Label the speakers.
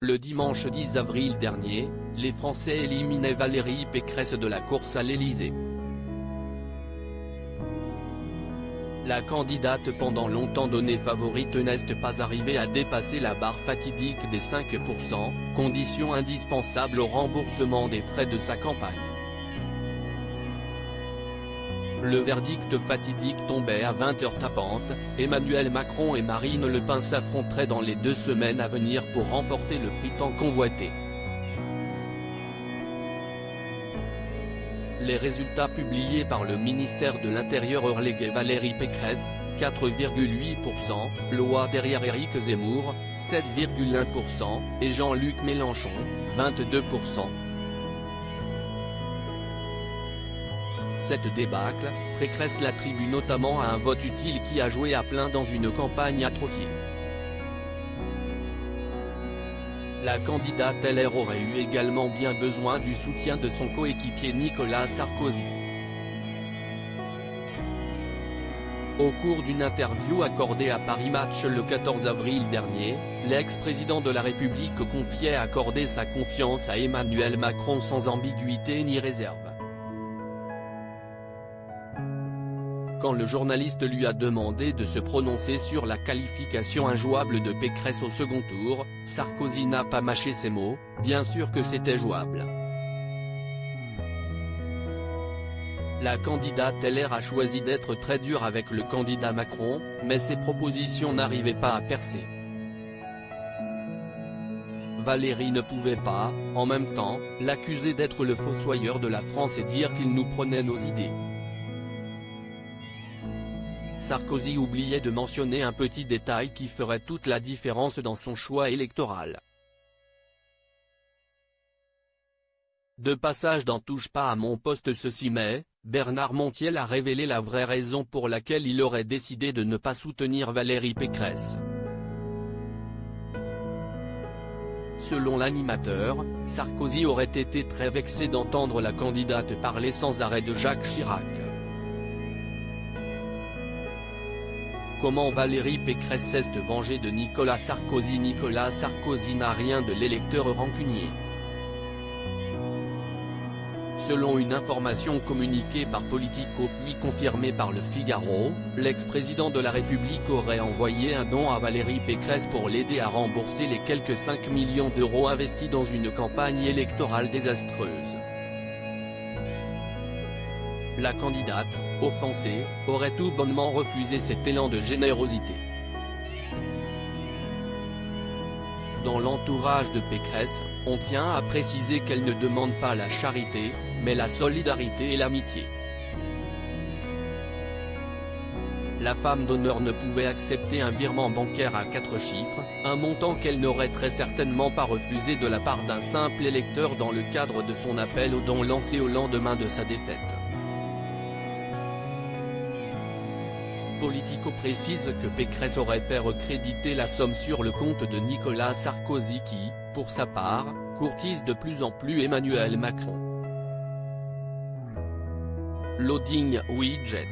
Speaker 1: Le dimanche 10 avril dernier, les Français éliminaient Valérie Pécresse de la course à l'Élysée. La candidate pendant longtemps donnée favorite n'est pas arrivée à dépasser la barre fatidique des 5%, condition indispensable au remboursement des frais de sa campagne. Le verdict fatidique tombait à 20h tapantes, Emmanuel Macron et Marine Le Pen s'affronteraient dans les 2 semaines à venir pour remporter le prix tant convoité. Les résultats publiés par le ministère de l'Intérieur reléguaient Valérie Pécresse, 4,8%, loin derrière Éric Zemmour, 7,1%, et Jean-Luc Mélenchon, 22%. Cette débâcle, Pécresse l'attribue notamment à un vote utile qui a joué à plein dans une campagne atrophiée. La candidate LR aurait eu également bien besoin du soutien de son coéquipier Nicolas Sarkozy. Au cours d'une interview accordée à Paris Match le 14 avril dernier, l'ex-président de la République confiait accorder sa confiance à Emmanuel Macron sans ambiguïté ni réserve. Quand le journaliste lui a demandé de se prononcer sur la qualification injouable de Pécresse au second tour, Sarkozy n'a pas mâché ses mots, bien sûr que c'était jouable. La candidate LR a choisi d'être très dure avec le candidat Macron, mais ses propositions n'arrivaient pas à percer. Valérie ne pouvait pas, en même temps, l'accuser d'être le fossoyeur de la France et dire qu'il nous prenait nos idées. Sarkozy oubliait de mentionner un petit détail qui ferait toute la différence dans son choix électoral. De passage dans Touche pas à mon poste ce 6 mai, Bernard Montiel a révélé la vraie raison pour laquelle il aurait décidé de ne pas soutenir Valérie Pécresse. Selon l'animateur, Sarkozy aurait été très vexé d'entendre la candidate parler sans arrêt de Jacques Chirac. Comment Valérie Pécresse s'est vengée de Nicolas Sarkozy? Nicolas Sarkozy n'a rien de l'électeur rancunier. Selon une information communiquée par Politico puis confirmée par Le Figaro, l'ex-président de la République aurait envoyé un don à Valérie Pécresse pour l'aider à rembourser les quelques 5 millions d'euros investis dans une campagne électorale désastreuse. La candidate, offensée, aurait tout bonnement refusé cet élan de générosité. Dans l'entourage de Pécresse, on tient à préciser qu'elle ne demande pas la charité, mais la solidarité et l'amitié. La femme d'honneur ne pouvait accepter un virement bancaire à 4 chiffres, un montant qu'elle n'aurait très certainement pas refusé de la part d'un simple électeur dans le cadre de son appel au don lancé au lendemain de sa défaite. Politico précise que Pécresse aurait fait recréditer la somme sur le compte de Nicolas Sarkozy qui, pour sa part, courtise de plus en plus Emmanuel Macron. Loading widget.